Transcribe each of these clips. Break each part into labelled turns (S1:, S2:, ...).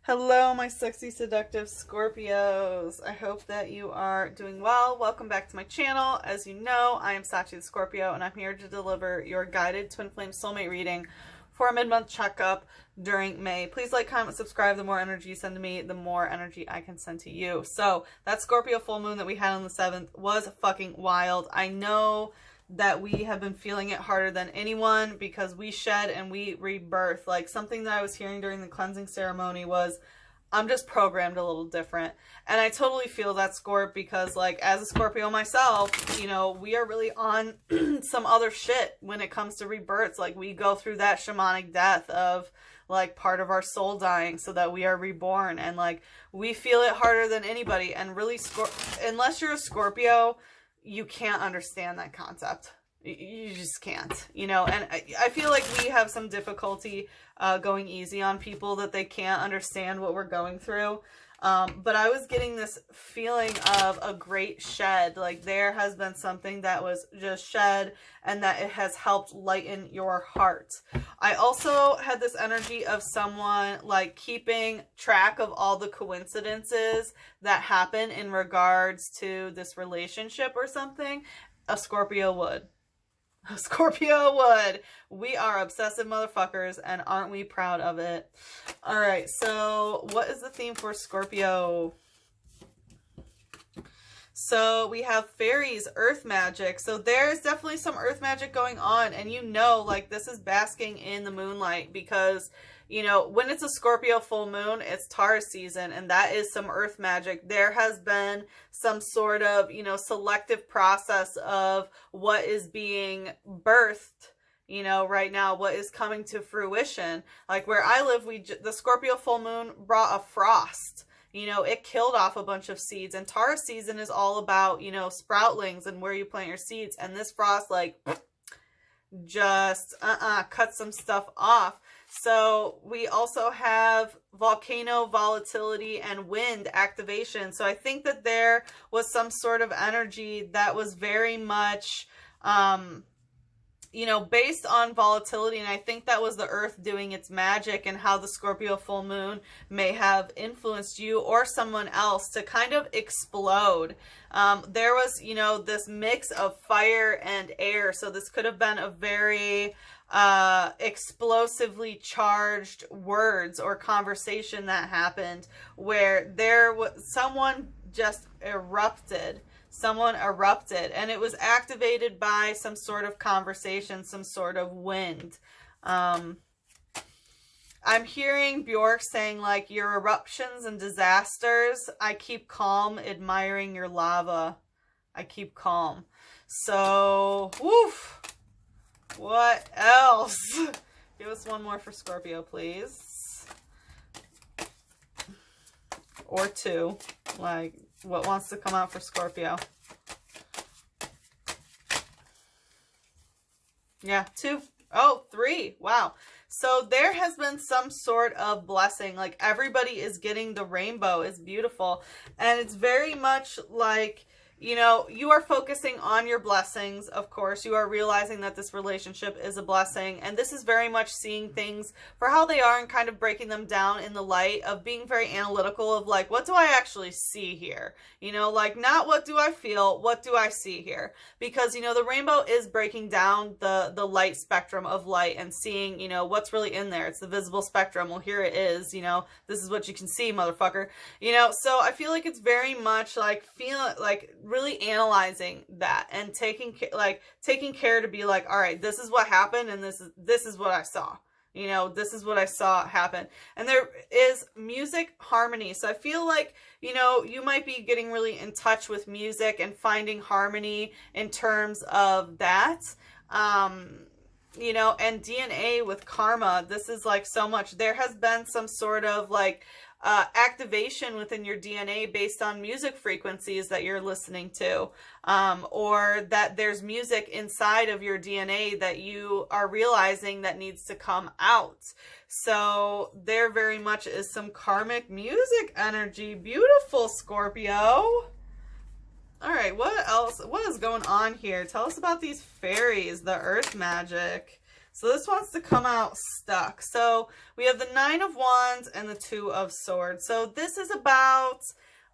S1: Hello, my sexy, seductive Scorpios. I hope that you are doing well. Welcome back to my channel. As you know, I am Sachi the Scorpio, and I'm here to deliver your guided twin flame soulmate reading for a mid-month checkup during May. Please like, comment, subscribe. The more energy you send to me, the more energy I can send to you. So that Scorpio full moon that we had on the 7th was fucking wild. I know that we have been feeling it harder than anyone because we shed and we rebirth. Like, something that I was hearing during the cleansing ceremony was, I'm just programmed a little different. And I totally feel that, Scorp, because, like, as a Scorpio myself, you know, we are really on some other shit when it comes to rebirths. Like, we go through that shamanic death of, like, part of our soul dying so that we are reborn. And, like, we feel it harder than anybody. And really, unless you're a Scorpio, you can't understand that concept. You just can't, you know. And I feel like we have some difficulty going easy on people that they can't understand what we're going through. But I was getting this feeling of a great shed. Like, there has been something that was just shed and that it has helped lighten your heart. I also had this energy of someone, like, keeping track of all the coincidences that happen in regards to this relationship or something. A Scorpio would. A Scorpio would. We are obsessive motherfuckers, and aren't we proud of it? All right, so what is the theme for Scorpio? So we have fairies, earth magic. So there's definitely some earth magic going on, and you know, like, this is basking in the moonlight because, you know, when it's a Scorpio full moon, it's Taurus season, and that is some earth magic. There has been some sort of, you know, selective process of what is being birthed, you know, right now, what is coming to fruition. Like, where I live, the Scorpio full moon brought a frost. You know, it killed off a bunch of seeds, and Taurus season is all about, you know, sproutlings and where you plant your seeds, and this frost, like, just cut some stuff off. So we also have volcano, volatility, and wind activation. So I think that there was some sort of energy that was very much, you know, based on volatility. And I think that was the earth doing its magic, and how the Scorpio full moon may have influenced you or someone else to kind of explode. There was, you know, this mix of fire and air. So this could have been a very explosively charged words or conversation that happened where there was someone just erupted. Someone erupted, and it was activated by some sort of conversation, some sort of wind. I'm hearing Bjork saying, like, your eruptions and disasters, I keep calm, admiring your lava. I keep calm. So, woof. What else? Give us one more for Scorpio, please. Or two. Like, what wants to come out for Scorpio? Yeah, 2. Oh, 3. Wow. So there has been some sort of blessing. Like, everybody is getting the rainbow. It's beautiful. And it's very much like, you know, you are focusing on your blessings, of course. You are realizing that this relationship is a blessing. And this is very much seeing things for how they are and kind of breaking them down in the light of being very analytical of, like, what do I actually see here? You know, like, not what do I feel, what do I see here? Because, you know, the rainbow is breaking down the light spectrum of light and seeing, you know, what's really in there. It's the visible spectrum. Well, here it is, you know, this is what you can see, motherfucker. You know, so I feel like it's very much like really analyzing that and taking care to be like, all right, this is what happened, and this is what I saw. You know, this is what I saw happen. And there is music harmony. So I feel like, you know, you might be getting really in touch with music and finding harmony in terms of that. You know, and DNA with karma, this is like so much. There has been some sort of like activation within your DNA based on music frequencies that you're listening to, or that there's music inside of your DNA that you are realizing that needs to come out. So there very much is some karmic music energy. Beautiful, Scorpio. All right, what else? What is going on here? Tell us about these fairies, the earth magic. So this wants to come out stuck. So we have the Nine of Wands and the Two of Swords. So this is about,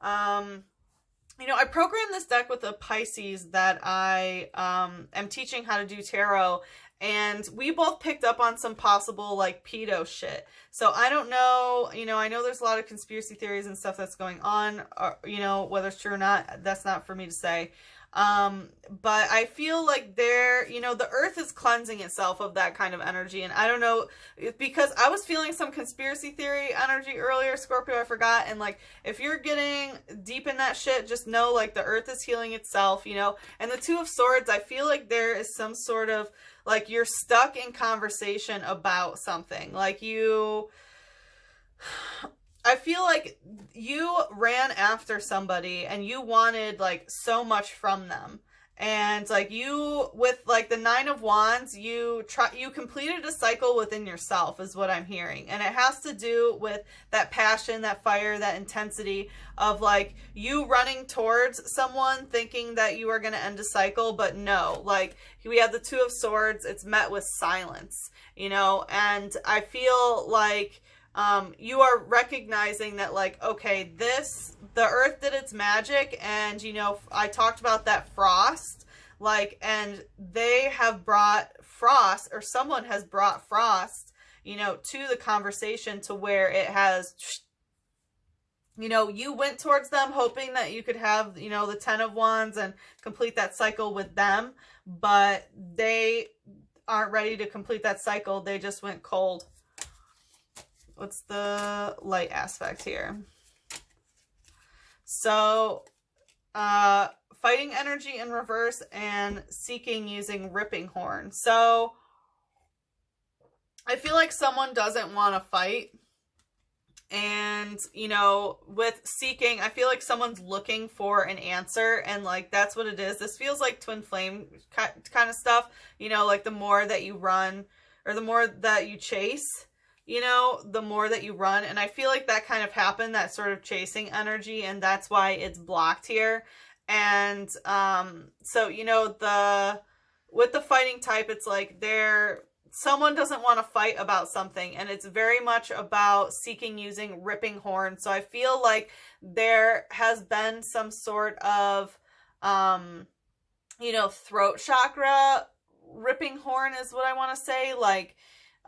S1: you know, I programmed this deck with a Pisces that I am teaching how to do tarot. And we both picked up on some possible, like, pedo shit. So I don't know, you know, I know there's a lot of conspiracy theories and stuff that's going on, or, you know, whether it's true or not, that's not for me to say. But I feel like there, you know, the earth is cleansing itself of that kind of energy. And I don't know, because I was feeling some conspiracy theory energy earlier, Scorpio, I forgot. And like, if you're getting deep in that shit, just know like the earth is healing itself, you know. And the Two of Swords, I feel like there is some sort of, like, you're stuck in conversation about something. Like I feel like you ran after somebody and you wanted like so much from them. And like you, with like the Nine of Wands, you completed a cycle within yourself is what I'm hearing. And it has to do with that passion, that fire, that intensity of like you running towards someone thinking that you are going to end a cycle, but no, like we have the Two of Swords, it's met with silence, you know. And I feel like you are recognizing that like, okay, the earth did its magic. And, you know, I talked about that frost, like, and they have brought frost, or someone has brought frost, you know, to the conversation to where it has, you know, you went towards them hoping that you could have, you know, the Ten of Wands and complete that cycle with them, but they aren't ready to complete that cycle. They just went cold. What's the light aspect here? So, fighting energy in reverse and seeking using ripping horn. So, I feel like someone doesn't want to fight. And, you know, with seeking, I feel like someone's looking for an answer. And, like, that's what it is. This feels like twin flame kind of stuff. You know, like the more that you run, or the more that you chase, you know, the more that you run. And I feel like that kind of happened, that sort of chasing energy, and that's why it's blocked here. And so, you know, with the fighting type, it's like someone doesn't want to fight about something, and it's very much about seeking using ripping horn. So I feel like there has been some sort of you know, throat chakra ripping horn is what I want to say. Like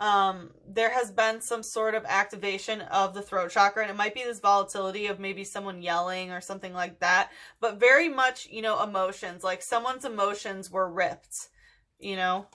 S1: there has been some sort of activation of the throat chakra, and it might be this volatility of maybe someone yelling or something like that, but very much, you know, emotions, like someone's emotions were ripped, you know.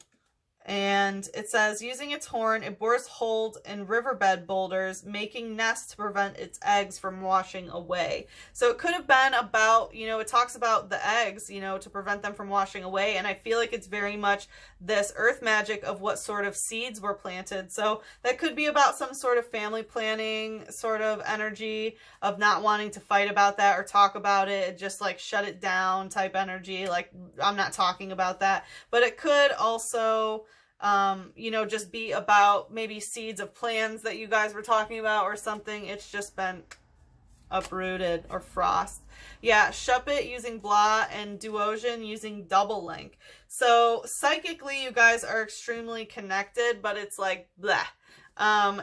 S1: And it says, using its horn, it bores holes in riverbed boulders, making nests to prevent its eggs from washing away. So it could have been about, you know, it talks about the eggs, you know, to prevent them from washing away. And I feel like it's very much this earth magic of what sort of seeds were planted. So that could be about some sort of family planning sort of energy of not wanting to fight about that or talk about it, just like shut it down type energy. Like, I'm not talking about that. But it could also you know, just be about maybe seeds of plans that you guys were talking about or something. It's just been uprooted, or frost. Yeah, Shuppet using blah and Duosion using double link. So psychically, you guys are extremely connected, but it's like blah.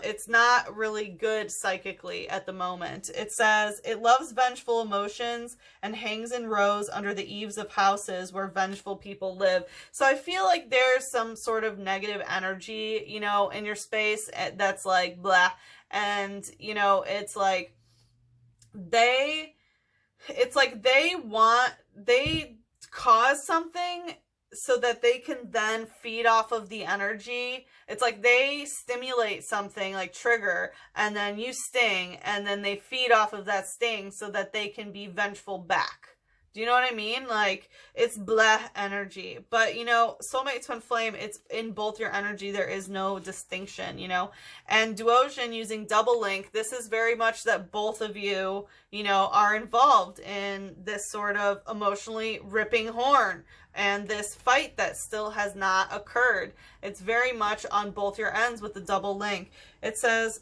S1: It's not really good psychically at the moment. It says, it loves vengeful emotions and hangs in rows under the eaves of houses where vengeful people live. So I feel like there's some sort of negative energy, you know, in your space that's like blah. And, you know, it's like they cause something so that they can then feed off of the energy. It's like they stimulate something, like trigger, and then you sting, and then they feed off of that sting so that they can be vengeful back. Do you know what I mean? Like, it's bleh energy. But, you know, soulmate twin flame, it's in both your energy. There is no distinction, you know. And Duosion using double link, this is very much that both of you, you know, are involved in this sort of emotionally ripping horn and this fight that still has not occurred. It's very much on both your ends with the double link. It says,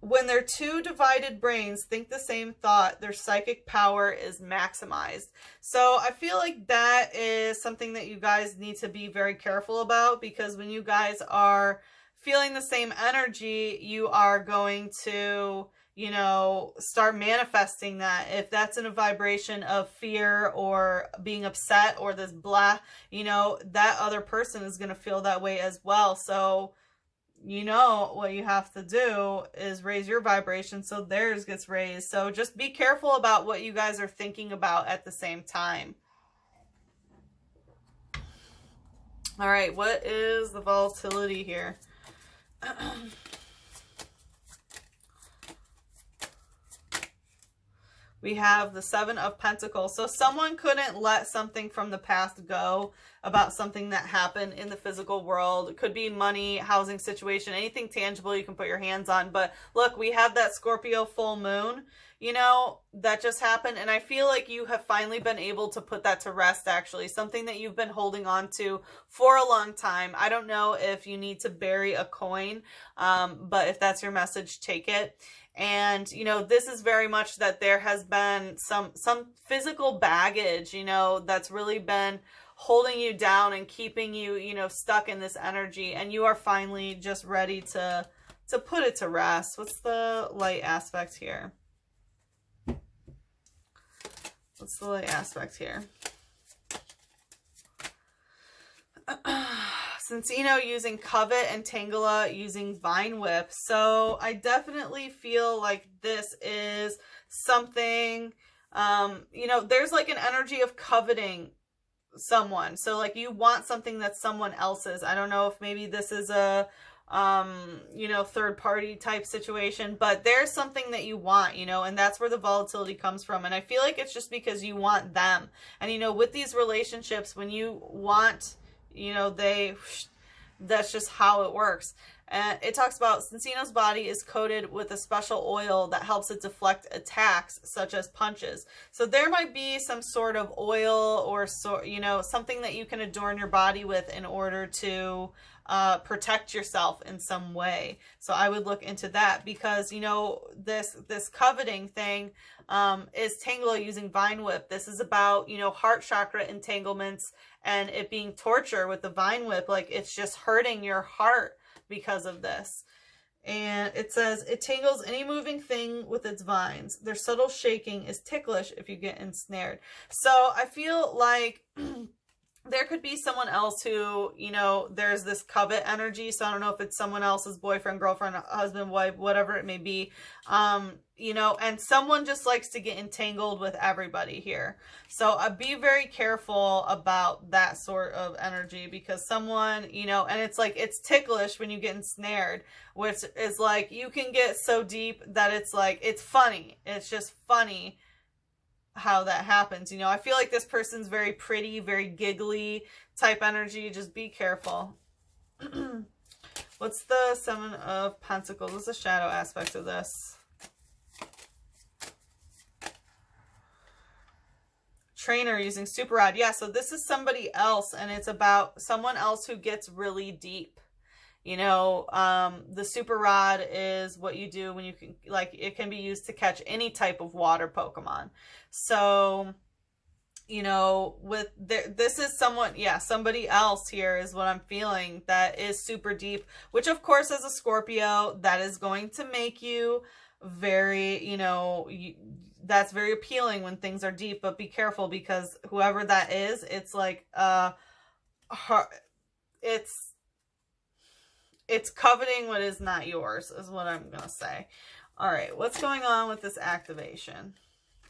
S1: when their two divided brains think the same thought, their psychic power is maximized. So I feel like that is something that you guys need to be very careful about, because when you guys are feeling the same energy, you are going to, you know, start manifesting that. If that's in a vibration of fear or being upset or this blah, you know, that other person is going to feel that way as well. So you know what you have to do is raise your vibration so theirs gets raised. So just be careful about what you guys are thinking about at the same time. All right, what is the volatility here? We have the Seven of Pentacles. So someone couldn't let something from the past go about something that happened in the physical world. It could be money, housing situation, anything tangible you can put your hands on. But look, we have that Scorpio full moon, you know, that just happened. And I feel like you have finally been able to put that to rest, actually. Something that you've been holding on to for a long time. I don't know if you need to bury a coin, but if that's your message, take it. And, you know, this is very much that there has been some physical baggage, you know, that's really been holding you down and keeping you, you know, stuck in this energy. And you are finally just ready to put it to rest. What's the light aspect here? What's the light aspect here? Cincino using Covet and Tangela using Vine Whip. So I definitely feel like this is something, you know, there's like an energy of coveting someone. So like you want something that's someone else's. I don't know if maybe this is a, you know, third party type situation, but there's something that you want, you know, and that's where the volatility comes from. And I feel like it's just because you want them. And, you know, with these relationships, when you want, you know, that's just how it works. And it talks about Cincino's body is coated with a special oil that helps it deflect attacks such as punches. So there might be some sort of oil or you know, something that you can adorn your body with in order to protect yourself in some way. So I would look into that, because, you know, this coveting thing is Tangela using Vine Whip. This is about, you know, heart chakra entanglements and it being torture with the Vine Whip. Like, it's just hurting your heart because of this. And it says, it tangles any moving thing with its vines. Their subtle shaking is ticklish if you get ensnared. So I feel like there could be someone else who, you know, there's this covet energy. So I don't know if it's someone else's boyfriend, girlfriend, husband, wife, whatever it may be. You know, and someone just likes to get entangled with everybody here. So be very careful about that sort of energy, because someone, you know, and it's like, it's ticklish when you get ensnared, which is like, you can get so deep that it's like, it's funny. It's just funny how that happens. You know, I feel like this person's very pretty, very giggly type energy. Just be careful. What's the Seven of Pentacles? What's the shadow aspect of this? Trainer using super rod. Yeah, so this is somebody else, and it's about someone else who gets really deep. You know, the super rod is what you do when you can, like, it can be used to catch any type of water Pokemon. So, you know, with this is someone, yeah, somebody else here is what I'm feeling that is super deep, which of course as a Scorpio, that is going to make you very, you know, that's very appealing when things are deep. But be careful, because whoever that is, it's like, it's coveting what is not yours, is what I'm going to say. All right, what's going on with this activation?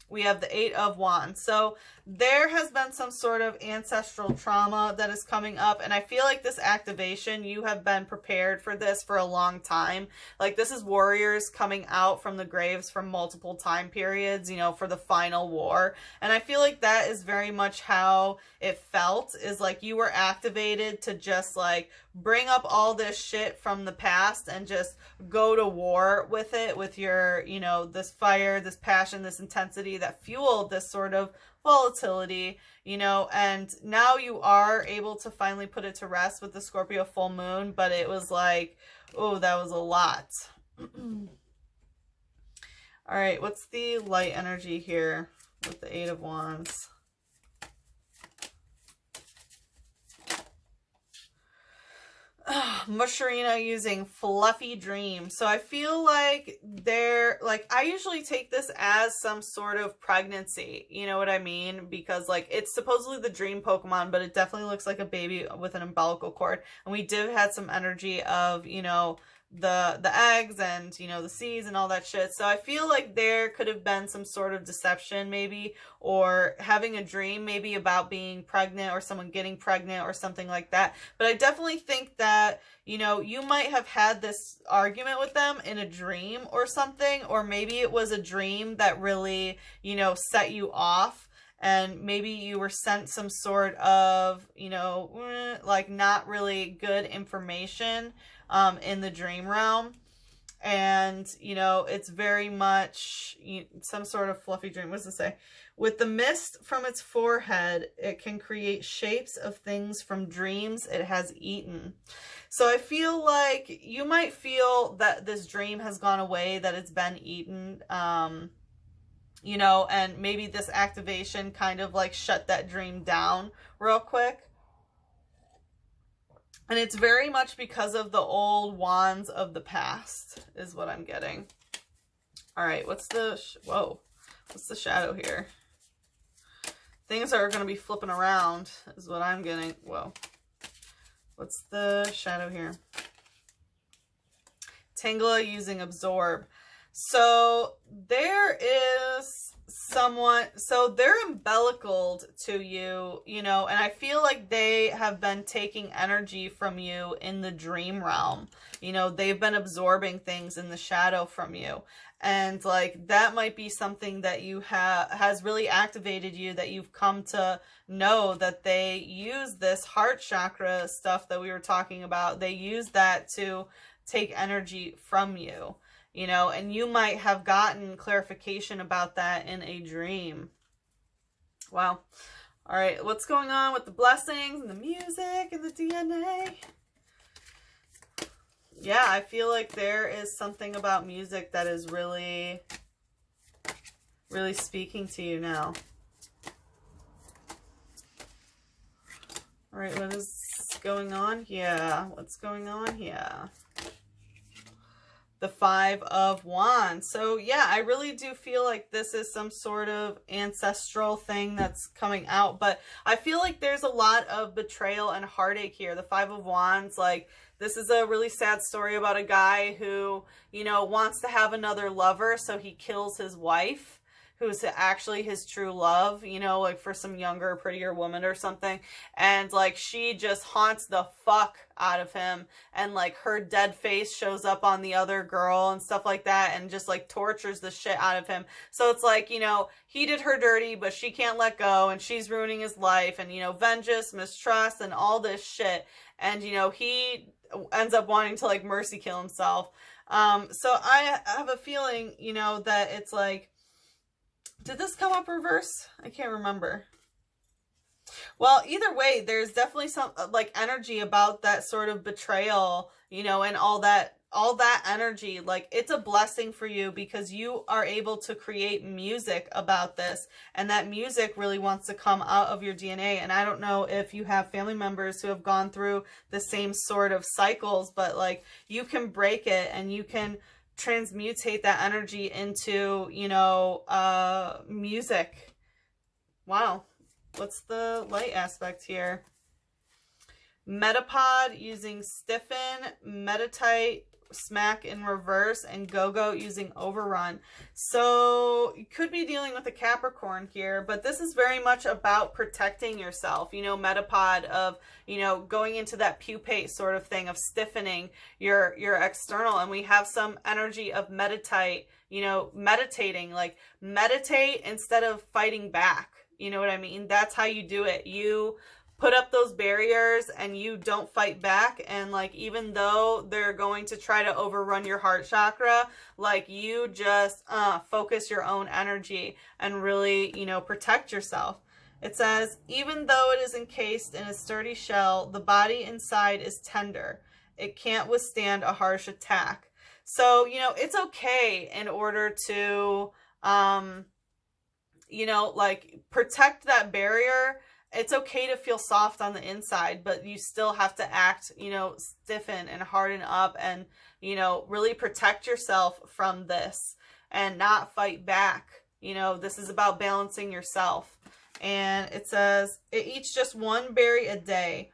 S1: We have the Eight of Wands. So there has been some sort of ancestral trauma that is coming up. And I feel like this activation, you have been prepared for this for a long time. Like, this is warriors coming out from the graves from multiple time periods, you know, for the final war. And I feel like that is very much how it felt, is like you were activated to just like bring up all this shit from the past and just go to war with it, with your, you know, this fire, this passion, this intensity that fueled this sort of volatility, you know. And now you are able to finally put it to rest with the Scorpio full moon, but it was like, oh, that was a lot. All right, what's the light energy here with the Eight of Wands? Musharina using fluffy dream. So I feel like they're like, I usually take this as some sort of pregnancy, you know what I mean? Because like it's supposedly the dream Pokemon, but it definitely looks like a baby with an umbilical cord. And we did had some energy of, you know, the eggs and, you know, the seeds and all that shit. So I feel like there could have been some sort of deception maybe, or having a dream maybe about being pregnant or someone getting pregnant or something like that. But I definitely think that, you know, you might have had this argument with them in a dream or something, or maybe it was a dream that really, you know, set you off. And maybe you were sent some sort of, you know, like not really good information in the dream realm. And, you know, it's very much some sort of fluffy dream. What does it say? With the mist from its forehead, it can create shapes of things from dreams it has eaten. So I feel like you might feel that this dream has gone away, that it's been eaten, you know, and maybe this activation kind of like shut that dream down real quick. And it's very much because of the old wands of the past is what I'm getting. All right, what's the, whoa, what's the shadow here? Things are going to be flipping around is what I'm getting. Whoa. What's the shadow here? Tangela using absorb. So there is someone, so they're umbilicaled to you, you know, and I feel like they have been taking energy from you in the dream realm. You know, they've been absorbing things in the shadow from you. And like, that might be something that you has really activated you, that you've come to know that they use this heart chakra stuff that we were talking about. They use that to take energy from you. You know, and you might have gotten clarification about that in a dream. Wow. All right, what's going on with the blessings and the music and the DNA? Yeah, I feel like there is something about music that is really, really speaking to you now. All right, what is going on here? What's going on here? The Five of Wands. So yeah, I really do feel like this is some sort of ancestral thing that's coming out, but I feel like there's a lot of betrayal and heartache here. The Five of Wands, like, this is a really sad story about a guy who, you know, wants to have another lover, so he kills his wife, who's actually his true love, you know, like for some younger, prettier woman or something. And like, she just haunts the fuck out of him. And like, her dead face shows up on the other girl and stuff like that, and just like tortures the shit out of him. So it's like, you know, he did her dirty, but she can't let go, and she's ruining his life, and, you know, vengeance, mistrust, and all this shit. And, you know, he ends up wanting to like mercy kill himself. So I have a feeling, you know, that it's like, did this come up reverse? I can't remember. Well, either way, there's definitely some like energy about that sort of betrayal, you know, and all that energy. Like, it's a blessing for you because you are able to create music about this, and that music really wants to come out of your DNA. And I don't know if you have family members who have gone through the same sort of cycles, but like, you can break it and you can transmutate that energy into, you know, music. Wow. What's the light aspect here? Metapod using stiffen, meditate, smack in reverse, and go-go using overrun. So you could be dealing with a Capricorn here, but this is very much about protecting yourself. You know, Metapod of, you know, going into that pupate sort of thing of stiffening your external. And we have some energy of meditate, you know, meditating, like meditate instead of fighting back. You know what I mean? That's how you do it. You put up those barriers and you don't fight back. And like, even though they're going to try to overrun your heart chakra, like, you just focus your own energy and really, you know, protect yourself. It says, even though it is encased in a sturdy shell, the body inside is tender. It can't withstand a harsh attack. So, you know, it's okay in order to, you know, like protect that barrier. It's okay to feel soft on the inside, but you still have to act, you know, stiffen and harden up and, you know, really protect yourself from this and not fight back. You know, this is about balancing yourself. And it says, it eats just one berry a day.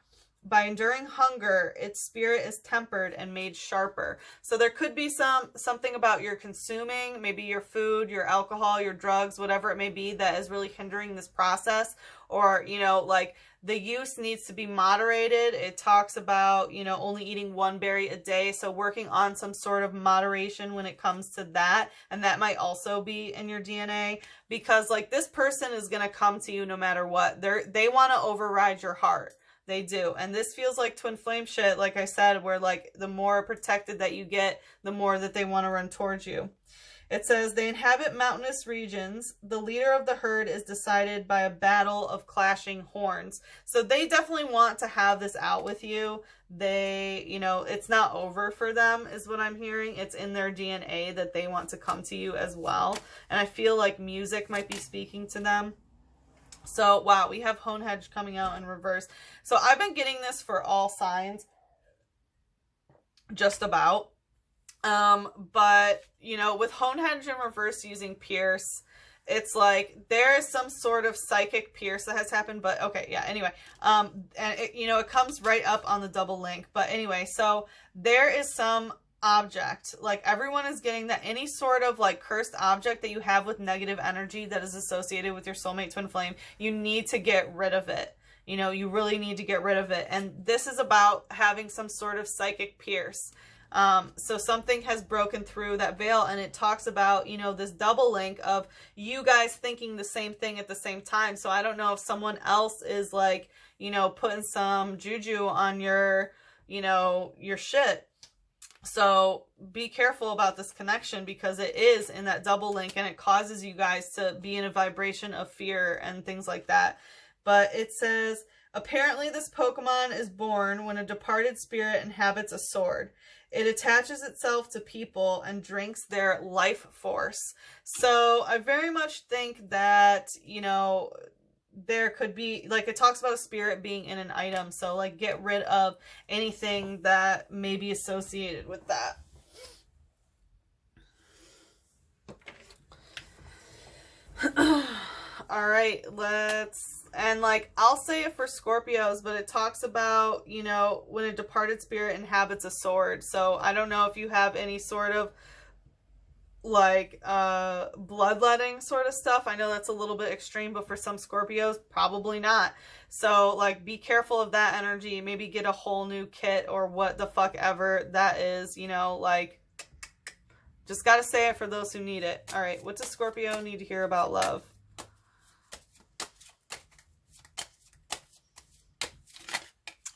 S1: By enduring hunger, its spirit is tempered and made sharper. So there could be something about your consuming, maybe your food, your alcohol, your drugs, whatever it may be, that is really hindering this process. Or, you know, like the use needs to be moderated. It talks about, you know, only eating one berry a day. So working on some sort of moderation when it comes to that. And that might also be in your DNA, because like this person is going to come to you no matter what. They want to override your heart. They do. And this feels like twin flame shit, like I said, where like the more protected that you get, the more that they want to run towards you. It says, they inhabit mountainous regions. The leader of the herd is decided by a battle of clashing horns. So they definitely want to have this out with you. They, you know, it's not over for them is what I'm hearing. It's in their DNA that they want to come to you as well. And I feel like music might be speaking to them. So, wow, we have Hone Hedge coming out in reverse. So I've been getting this for all signs, just about. But, you know, with Hone Hedge in reverse using Pierce, it's like there is some sort of psychic pierce that has happened. But, okay, yeah, anyway. And, it, you know, it comes right up on the double link. But anyway, so there is some object, like everyone is getting that any sort of like cursed object that you have with negative energy that is associated with your soulmate twin flame, you need to get rid of it. You know, you really need to get rid of it. And this is about having some sort of psychic pierce. So something has broken through that veil, and it talks about, you know, this double link of you guys thinking the same thing at the same time. So I don't know if someone else is like, you know, putting some juju on your, you know, your shit. So be careful about this connection, because it is in that double link and it causes you guys to be in a vibration of fear and things like that. But it says, apparently this Pokemon is born when a departed spirit inhabits a sword. It attaches itself to people and drinks their life force. So I very much think that, you know, there could be, like, it talks about a spirit being in an item. So, like, get rid of anything that may be associated with that. All right, and like, I'll say it for Scorpios, but it talks about, you know, when a departed spirit inhabits a sword. So I don't know if you have any sort of like bloodletting sort of stuff. I know that's a little bit extreme, but for some Scorpios, probably not. So like, be careful of that energy. Maybe get a whole new kit or what the fuck ever that is, you know, like, just gotta say it for those who need it. All right, what does Scorpio need to hear about love?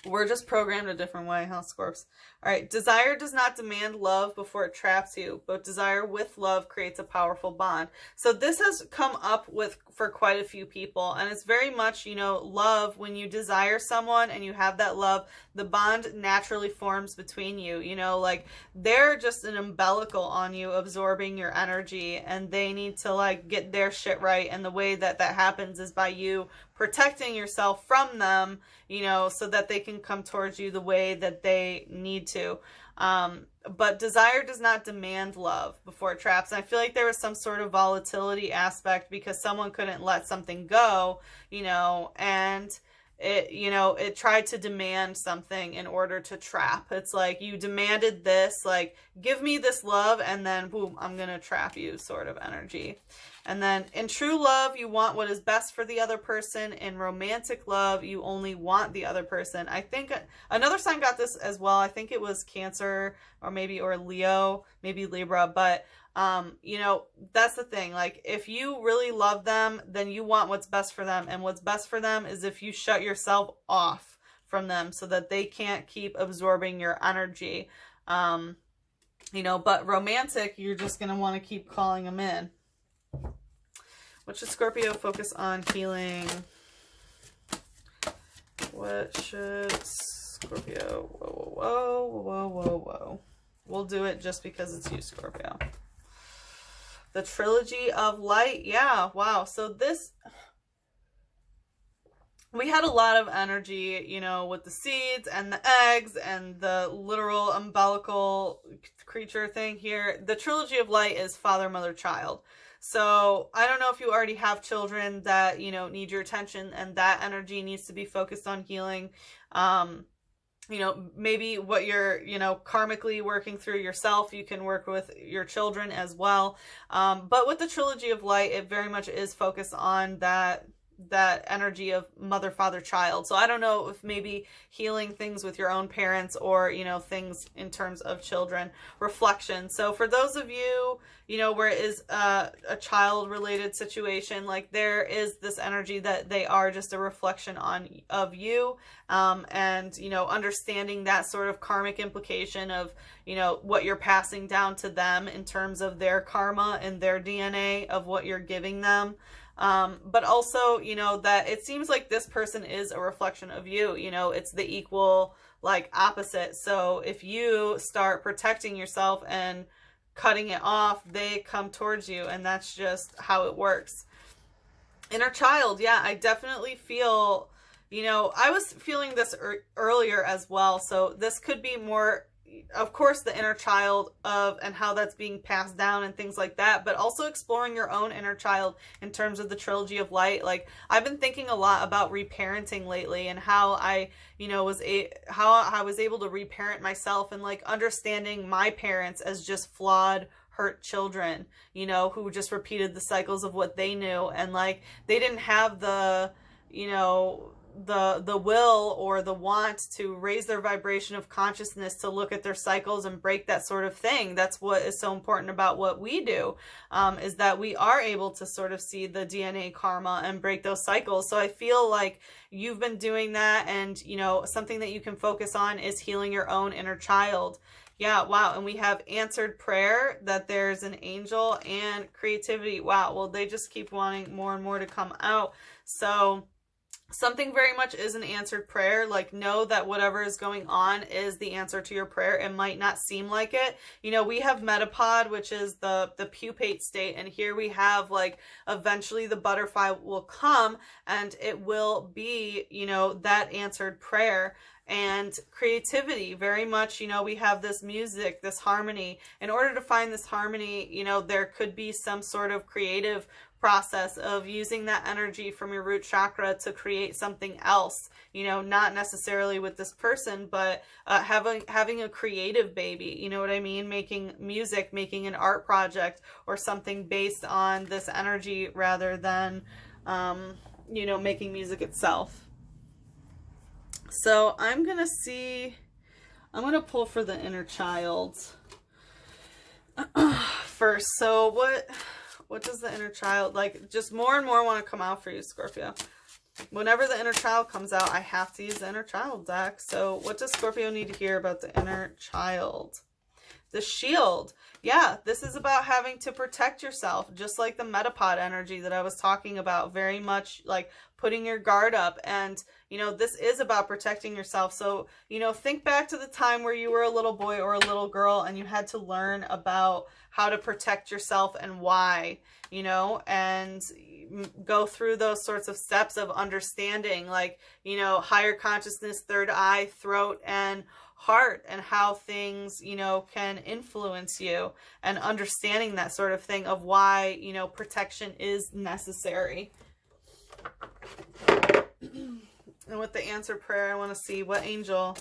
S1: We're just programmed a different way, huh, Scorps? All right. Desire does not demand love before it traps you, but desire with love creates a powerful bond. So this has come up for quite a few people, and it's very much, you know, love. When you desire someone and you have that love, the bond naturally forms between you. You know, like, they're just an umbilical on you, absorbing your energy, and they need to like get their shit right. And the way that that happens is by you protecting yourself from them, you know, so that they can come towards you the way that they need to. But desire does not demand love before it traps. And I feel like there was some sort of volatility aspect because someone couldn't let something go, you know, and it, you know, it tried to demand something in order to trap. It's like, you demanded this, like, give me this love, and then boom, I'm gonna trap you sort of energy. And then in true love, you want what is best for the other person. In romantic love, you only want the other person. I think another sign got this as well. I think it was Cancer or Leo, maybe Libra. But, you know, that's the thing. Like, if you really love them, then you want what's best for them. And what's best for them is if you shut yourself off from them so that they can't keep absorbing your energy. You know, but romantic, you're just going to want to keep calling them in. What should Scorpio focus on healing? What should Scorpio... Whoa, whoa, whoa, whoa, whoa, whoa. We'll do it just because it's you, Scorpio. The Trilogy of Light. Yeah, wow. So this, we had a lot of energy, you know, with the seeds and the eggs and the literal umbilical creature thing here. The Trilogy of Light is father, mother, child. So I don't know if you already have children that, you know, need your attention, and that energy needs to be focused on healing. You know, maybe what you're, you know, karmically working through yourself, you can work with your children as well. But with the Trilogy of Light, it very much is focused on that energy of mother, father, child. So I don't know if maybe healing things with your own parents, or, you know, things in terms of children. Reflection. So for those of you, you know, where it is a child related situation, like there is this energy that they are just a reflection of you, and, you know, understanding that sort of karmic implication of, you know, what you're passing down to them in terms of their karma and their DNA of what you're giving them. But also, you know, that it seems like this person is a reflection of you. You know, it's the equal, like, opposite. So if you start protecting yourself and cutting it off, they come towards you, and that's just how it works. Inner child. Yeah, I definitely feel, you know, I was feeling this earlier as well. So this could be more, of course, the inner child of, and how that's being passed down and things like that, but also exploring your own inner child in terms of the Trilogy of Light. Like, I've been thinking a lot about reparenting lately, and how I, you know, how I was able to reparent myself, and like understanding my parents as just flawed, hurt children, you know, who just repeated the cycles of what they knew, and like they didn't have the, you know, the will or the want to raise their vibration of consciousness to look at their cycles and break that sort of thing. That's what is so important about what we do, is that we are able to sort of see the DNA karma and break those cycles. So I feel like you've been doing that, and, you know, something that you can focus on is healing your own inner child. Yeah, wow. And we have answered prayer, that there's an angel, and creativity. Wow. Well, they just keep wanting more and more to come out. So something very much is an answered prayer. Like, know that whatever is going on is the answer to your prayer. It might not seem like it. You know, we have metapod, which is the pupate state. And here we have, like, eventually the butterfly will come, and it will be, you know, that answered prayer. And creativity, very much, you know, we have this music, this harmony. In order to find this harmony, you know, there could be some sort of creative process of using that energy from your root chakra to create something else, you know, not necessarily with this person, but having a creative baby, you know what I mean? Making music, making an art project or something based on this energy, rather than, you know, making music itself. So I'm going to pull for the inner child first. So what does the inner child, like, just more and more want to come out for you, Scorpio. Whenever the inner child comes out, I have to use the inner child deck. So what does Scorpio need to hear about the inner child? The shield. Yeah, this is about having to protect yourself, just like the metapod energy that I was talking about, very much like putting your guard up. And, you know, this is about protecting yourself. So, you know, think back to the time where you were a little boy or a little girl, and you had to learn about how to protect yourself and why, you know, and go through those sorts of steps of understanding, like, you know, higher consciousness, third eye, throat, and heart, and how things, you know, can influence you, and understanding that sort of thing of why, you know, protection is necessary. And with the answer prayer, I want to see what angel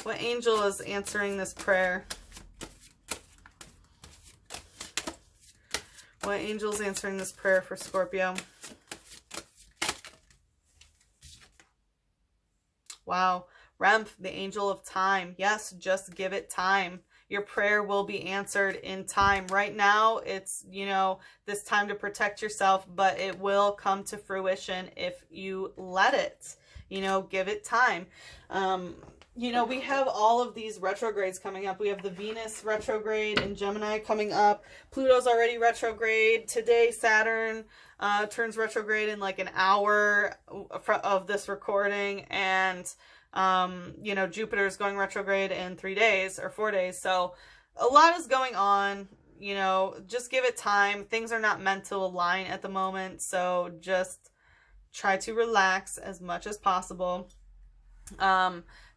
S1: is answering this prayer. What angel is answering this prayer for Scorpio? Wow. Remph, the angel of time. Yes, just give it time. Your prayer will be answered in time. Right now, it's, you know, this time to protect yourself, but it will come to fruition if you let it. You know, give it time. You know, we have all of these retrogrades coming up. We have the Venus retrograde in Gemini coming up. Pluto's already retrograde. Today, Saturn turns retrograde in like an hour of this recording. And, you know, Jupiter's going retrograde in 3 days or 4 days. So, a lot is going on. You know, just give it time. Things are not meant to align at the moment, so just try to relax as much as possible.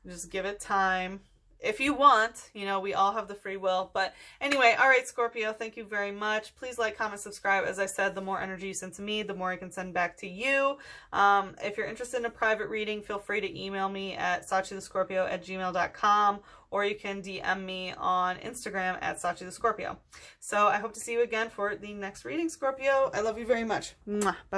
S1: Just give it time. If you want, you know, we all have the free will. But anyway, all right, Scorpio, thank you very much. Please like, comment, subscribe. As I said, the more energy you send to me, the more I can send back to you. If you're interested in a private reading, feel free to email me at sachithescorpio@gmail.com, or you can DM me on Instagram at sachithescorpio. So I hope to see you again for the next reading, Scorpio. I love you very much. Bye.